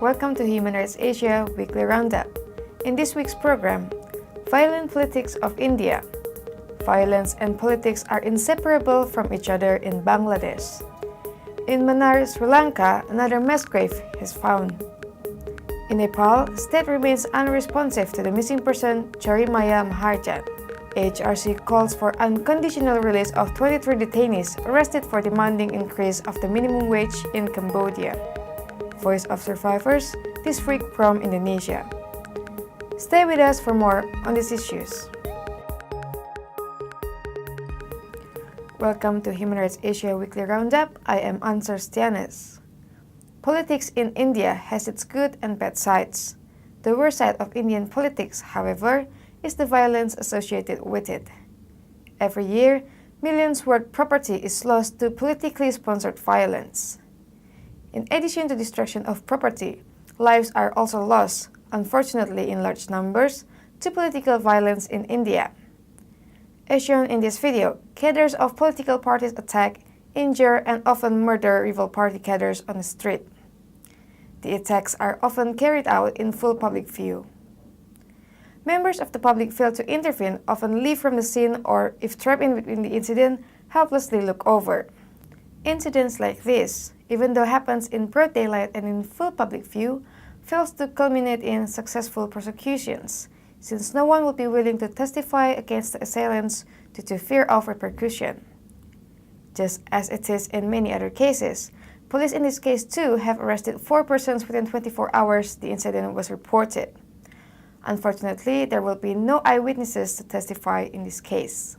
welcome to Human Rights Asia Weekly Roundup. In this week's program, Violent Politics of India. Violence and politics are inseparable from each other in Bangladesh. In Mannar, Sri Lanka, another mass grave is found. In Nepal, state remains unresponsive to the missing person Chhori Maiya Maharjan. AHRC calls for unconditional release of 23 detainees arrested for demanding increase of the minimum wage in Cambodia. Voice of Survivors, this week from Indonesia. Stay with us for more on these issues. Welcome to Human Rights Asia Weekly Roundup. I am Ansar Stianes. Politics in India has its good and bad sides. The worst side of Indian politics, however, is the violence associated with it. Every year, millions worth property is lost to politically sponsored violence. In addition to destruction of property, lives are also lost, unfortunately in large numbers, to political violence in India. As shown in this video, cadres of political parties attack, injure, and often murder rival party cadres on the street. The attacks are often carried out in full public view. Members of the public fail to intervene, often leave from the scene, or if trapped in between the incident, helplessly look over. Incidents like this, even though happens in broad daylight and in full public view, fails to culminate in successful prosecutions, since no one will be willing to testify against the assailants due to fear of repercussion. Just as it is in many other cases, police in this case too have arrested 4 persons within 24 hours the incident was reported. Unfortunately, there will be no eyewitnesses to testify in this case.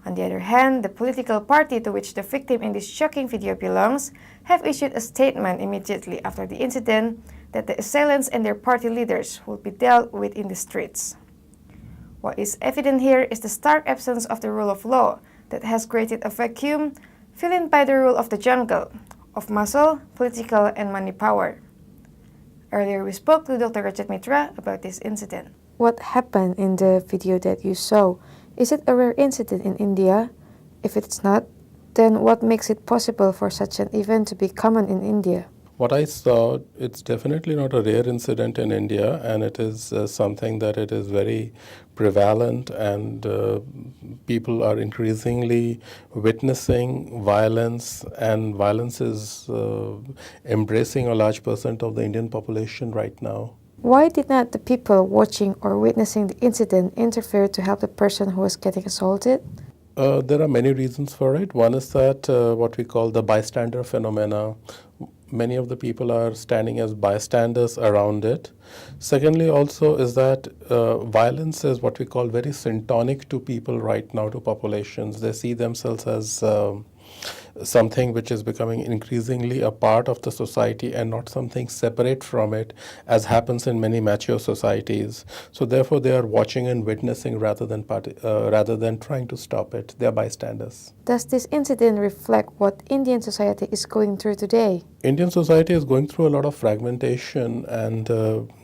On the other hand, the political party to which the victim in this shocking video belongs have issued a statement immediately after the incident that the assailants and their party leaders will be dealt with in the streets. What is evident here is the stark absence of the rule of law that has created a vacuum filled in by the rule of the jungle, of muscle, political, and money power. Earlier, we spoke to Dr. Rajat Mitra about this incident. What happened in the video that you saw? Is it a rare incident in India? If it's not, then what makes it possible for such an event to be common in India? What I saw, it's definitely not a rare incident in India, and it is something that it is very prevalent, and people are increasingly witnessing violence, and violence is embracing a large percent of the Indian population right now. Why did not the people watching or witnessing the incident interfere to help the person who was getting assaulted? There are many reasons for it. One is that what we call the bystander phenomena. Many of the people are standing as bystanders around it. Secondly, also is that violence is what we call very syntonic to people right now, to populations. They see themselves as something which is becoming increasingly a part of the society and not something separate from it, as happens in many mature societies. So therefore they are watching and witnessing rather than trying to stop it. They are bystanders. Does this incident reflect what Indian society is going through today? Indian society is going through a lot of fragmentation, and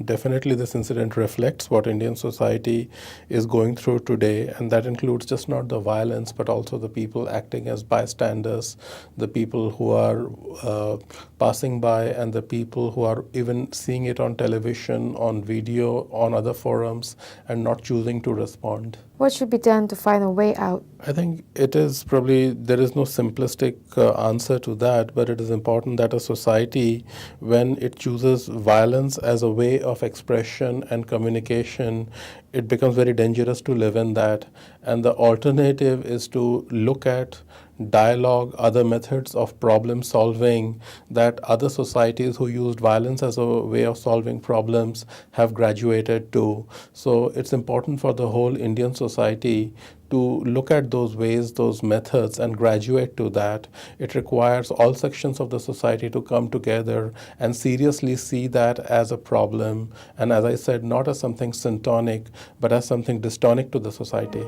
definitely this incident reflects what Indian society is going through today, and that includes just not the violence but also the people acting as bystanders, the people who are passing by, and the people who are even seeing it on television, on video, on other forums, and not choosing to respond. What should be done to find a way out? I think it is probably, there is no simplistic answer to that, but it is important that a society, when it chooses violence as a way of expression and communication, it becomes very dangerous to live in that. And the alternative is to look at dialogue, other methods of problem solving that other societies who used violence as a way of solving problems have graduated to. So it's important for the whole Indian society to look at those ways, those methods, and graduate to that. It requires all sections of the society to come together and seriously see that as a problem, and as I said, not as something syntonic, but as something dystonic to the society.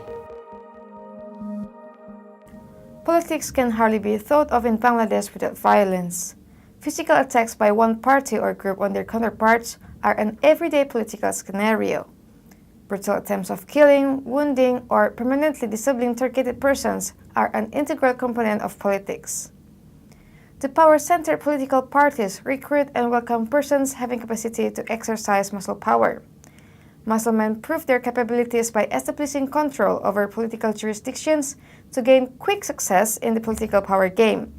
Politics can hardly be thought of in Bangladesh without violence. Physical attacks by one party or group on their counterparts are an everyday political scenario. Brutal attempts of killing, wounding, or permanently disabling targeted persons are an integral component of politics. The power-centered political parties recruit and welcome persons having capacity to exercise muscle power. Muscle men prove their capabilities by establishing control over political jurisdictions to gain quick success in the political power game.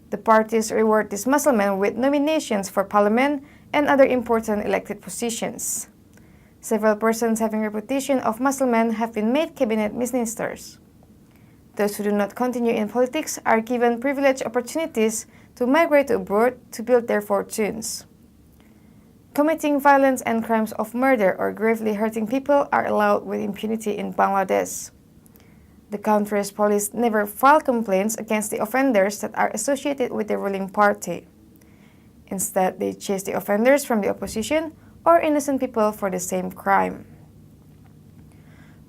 The parties reward these muscle men with nominations for parliament and other important elected positions. Several persons having reputation of muscle men have been made cabinet ministers. Those who do not continue in politics are given privileged opportunities to migrate abroad to build their fortunes. Committing violence and crimes of murder or gravely hurting people are allowed with impunity in Bangladesh. The country's police never file complaints against the offenders that are associated with the ruling party. Instead, they chase the offenders from the opposition or innocent people for the same crime.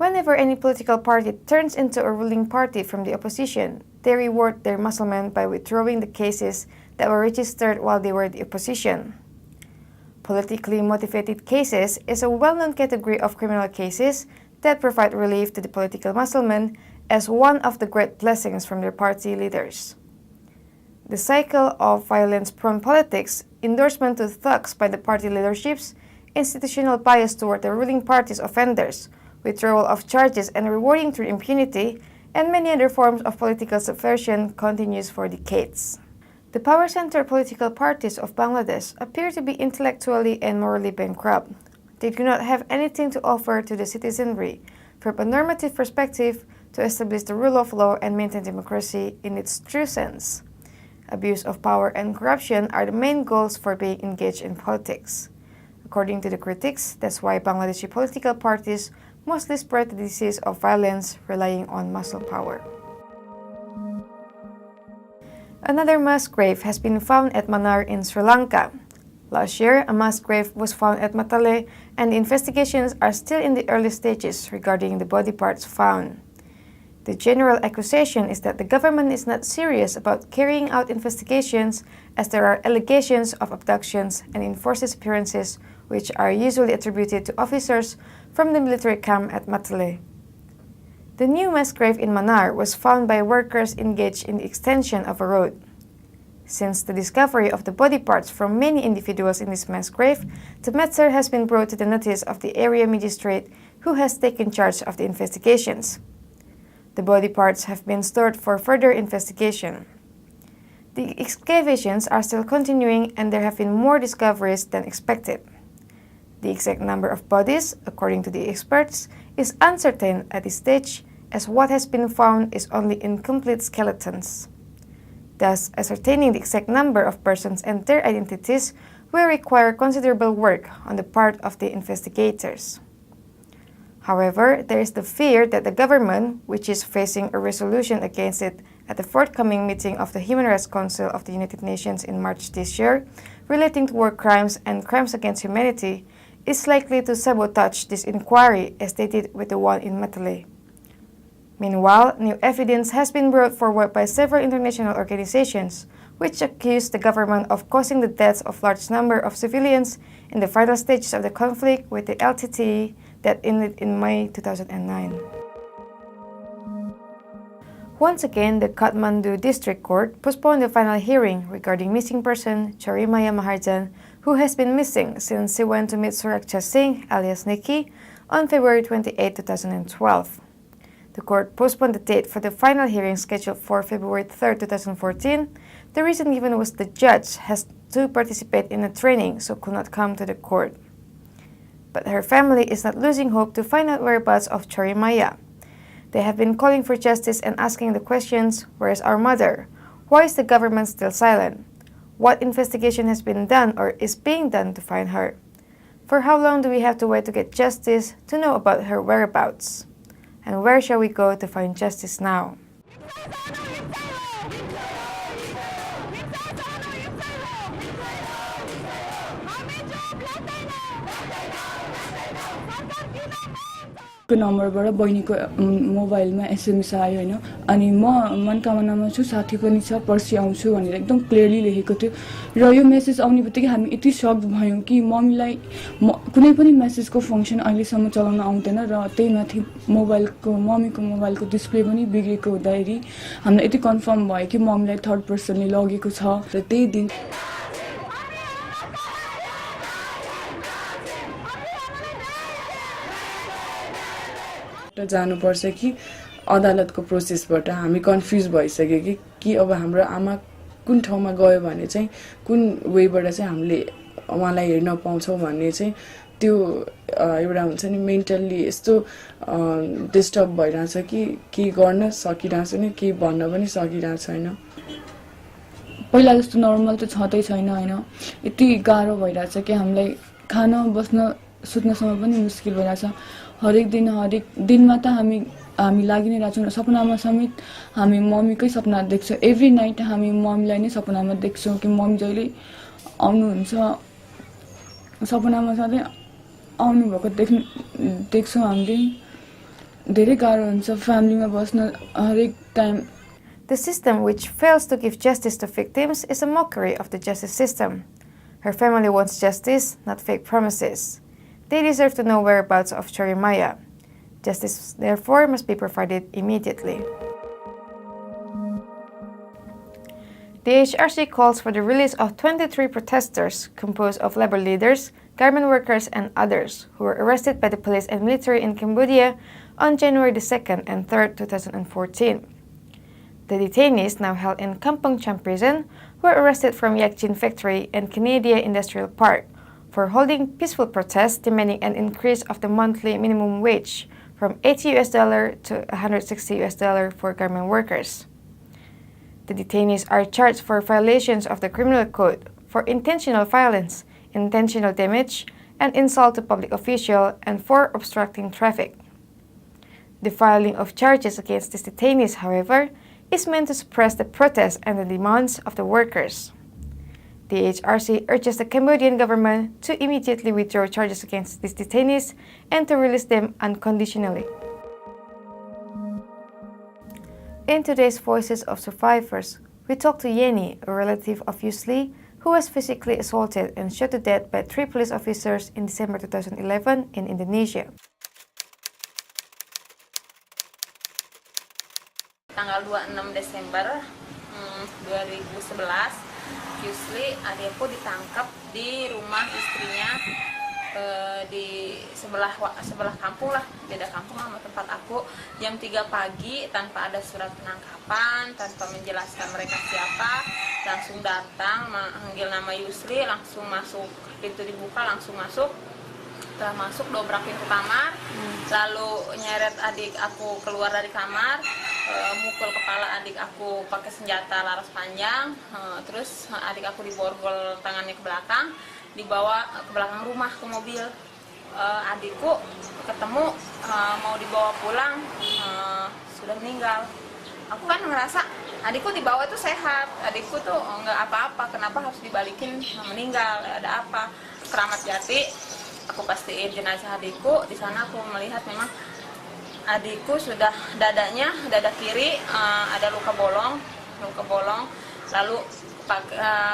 Whenever any political party turns into a ruling party from the opposition, they reward their muscle men by withdrawing the cases that were registered while they were the opposition. Politically motivated cases is a well-known category of criminal cases that provide relief to the political muscle men as one of the great blessings from their party leaders. The cycle of violence-prone politics, endorsement to thugs by the party leaderships, institutional bias toward the ruling party's offenders, withdrawal of charges and rewarding through impunity, and many other forms of political subversion continues for decades. The power-centered political parties of Bangladesh appear to be intellectually and morally bankrupt. They do not have anything to offer to the citizenry from a normative perspective to establish the rule of law and maintain democracy in its true sense. Abuse of power and corruption are the main goals for being engaged in politics. According to the critics, that's why Bangladeshi political parties mostly spread the disease of violence relying on muscle power. Another mass grave has been found at Mannar in Sri Lanka. Last year, a mass grave was found at Matale, and the investigations are still in the early stages regarding the body parts found. The general accusation is that the government is not serious about carrying out investigations as there are allegations of abductions and enforced disappearances which are usually attributed to officers from the military camp at Matale. The new mass grave in Mannar was found by workers engaged in the extension of a road. Since the discovery of the body parts from many individuals in this mass grave, the matter has been brought to the notice of the area magistrate who has taken charge of the investigations. The body parts have been stored for further investigation. The excavations are still continuing and there have been more discoveries than expected. The exact number of bodies, according to the experts, is uncertain at this stage as what has been found is only incomplete skeletons. Thus, ascertaining the exact number of persons and their identities will require considerable work on the part of the investigators. However, there is the fear that the government, which is facing a resolution against it at the forthcoming meeting of the Human Rights Council of the United Nations in March this year, relating to war crimes and crimes against humanity, is likely to sabotage this inquiry as they did with the one in Matale. Meanwhile, new evidence has been brought forward by several international organizations which accuse the government of causing the deaths of large number of civilians in the final stages of the conflict with the LTTE that ended in May 2009. Once again, the Kathmandu District Court postponed the final hearing regarding missing person Chhori Maiya Maharjan, who has been missing since she went to meet Suraksha Singh, alias Nikki, on February 28, 2012. The court postponed the date for the final hearing scheduled for February 3, 2014. The reason given was the judge has to participate in a training, so could not come to the court. But her family is not losing hope to find out whereabouts of Chhori Maiya. They have been calling for justice and asking the questions, where is our mother? Why is the government still silent? What investigation has been done or is being done to find her? For how long do we have to wait to get justice to know about her whereabouts? And where shall we go to find justice now? को नम्बरबाट बहिनीको मोबाइलमा SMS आयो हैन अनि म मनकामनामा छु साथी पनि छ पर्सि आउँछु भनेर एकदम क्लियरली लेखेको थियो र यो मेसेज आउने बित्तिकै हामी यति सक्ड भयौं कि मम्मीलाई कुनै पनि मेसेजको फंक्सन अहिलेसम्म चलाउन आउँदैन र त्यही माथि मम्मीको मोबाइलको डिस्प्ले पनि बिग्रेको हुँदाखेरि हामीलाई यति कन्फर्म भयो कि मम्मीलाई थर्ड पर्सनले लगेको छ र त्यही दिन जानुपर्छ कि अदालतको प्रोसेसबाट हामी कन्फ्युज भइसक्यो कि अब हाम्रो आमा कुन ठाउँमा गयो भने चाहिँ कुन वेबाट चाहिँ हामीले उहाँलाई हेर्न पाउँछौँ भन्ने चाहिँ त्यो एउटा हुन्छ नि मेन्टल्ली यस्तो डिस्टर्ब भइरहेछ कि के गर्न सकिरहेको छैन के भन्न पनि सकिरहेको छैन पहिला जस्तो नर्मल त छँदै छैन हैन यति गाह्रो भइरहेछ कि हामीलाई खान बस्न सुत्नसम्म पनि मुस्किल भइरहेछ हरेक दिनमा त हामी लागि नै रहेछौँ सपनामा समेत हामी मम्मीकै सपना देख्छौँ एभ्री नाइट हामी मम्मीलाई नै सपनामा देख्छौँ कि मम्मी जहिले आउनुहुन्छ सपनामा सधैँ आउनु भएको देख्छौँ हामीले धेरै गाह्रो हुन्छ फ्यामिलीमा बस्न हरेक time The system which fails to give justice to victims is a mockery of the justice system. Her family wants justice, not fake promises. They deserve to know whereabouts of Chhori Maiya. Justice, therefore, must be provided immediately. The AHRC calls for the release of 23 protesters composed of labor leaders, garment workers, and others who were arrested by the police and military in Cambodia on January 2nd and 3rd, 2014. The detainees, now held in Kampong Cham prison, were arrested from Yakchin factory and Canada Industrial Park for holding peaceful protests demanding an increase of the monthly minimum wage from $80 to $160 for garment workers. The detainees are charged for violations of the criminal code for intentional violence, intentional damage, and insult to public official, and for obstructing traffic. The filing of charges against these detainees, however, is meant to suppress the protests and the demands of the workers. The AHRC urges the Cambodian government to immediately withdraw charges against these detainees and to release them unconditionally. In today's Voices of Survivors, we talked to Yeni, a relative of Yusli, who was physically assaulted and shot to death by 3 police officers in December 2011 in Indonesia. Tanggal 26 Desember 2011, Yusli adikku ditangkap di rumah istrinya di sebelah kampung lah, beda kampung sama tempat aku, jam 3 pagi tanpa ada surat penangkapan, tanpa menjelaskan mereka siapa, langsung datang manggil nama Yusli, langsung masuk, pintu dibuka langsung masuk. Setelah masuk dobrak pintu kamar, lalu nyeret adik aku keluar dari kamar, mukul kepala adik aku pakai senjata laras panjang, terus adik aku diborgol tangannya ke belakang, dibawa ke belakang rumah ke mobil. Adikku ketemu mau dibawa pulang, sudah meninggal. Aku kan ngerasa adikku dibawa itu sehat, adikku tuh nggak apa-apa, kenapa harus dibalikin meninggal, ada apa? Keramat Jati, aku pastiin jenazah adikku. Di sana aku melihat memang adikku sudah dada kiri ada luka bolong, lalu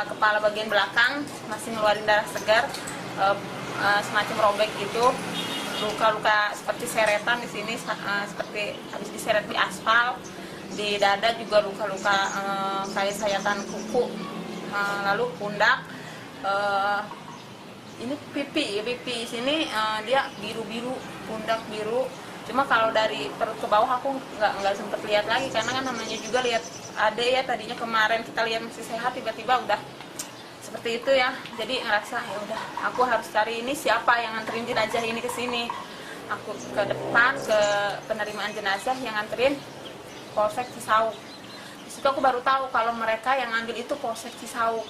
kepala bagian belakang masih ngeluarin darah segar, semacam robek gitu, luka-luka seperti seretan di sini, seperti habis diseret di aspal. Di dada juga luka-luka kayak sayatan kuku, lalu pundak. Ini pipi sini dia biru-biru, pundak biru. Cuma kalau dari perut ke bawah aku nggak sempet lihat lagi, karena kan namanya juga lihat ade ya, tadinya kemarin kita lihat masih sehat, tiba-tiba udah seperti itu ya. Jadi ngerasa ya udah, aku harus cari ini siapa yang nganterin jenazah ini ke sini. Aku ke depan ke penerimaan jenazah yang nganterin Polsek Cisauk. Di situ aku baru tahu kalau mereka yang ngambil itu Polsek Cisauk.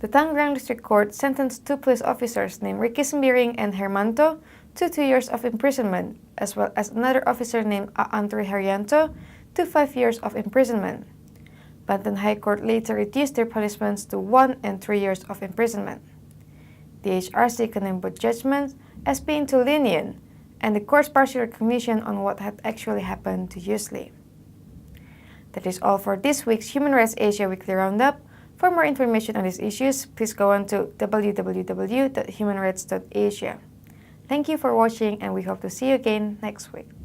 The Tangerang District Court sentenced 2 police officers named Ricky Sembiring and Hermanto to 2 years of imprisonment, as well as another officer named Aantri Haryanto to 5 years of imprisonment. Banten High Court later reduced their punishments to 1 and 3 years of imprisonment. The AHRC condemned both judgments as being too lenient, and the court's partial recognition on what had actually happened to Yusli. That is all for this week's Human Rights Asia Weekly Roundup. For more information on these issues, please go on to www.humanrights.asia. Thank you for watching, and we hope to see you again next week.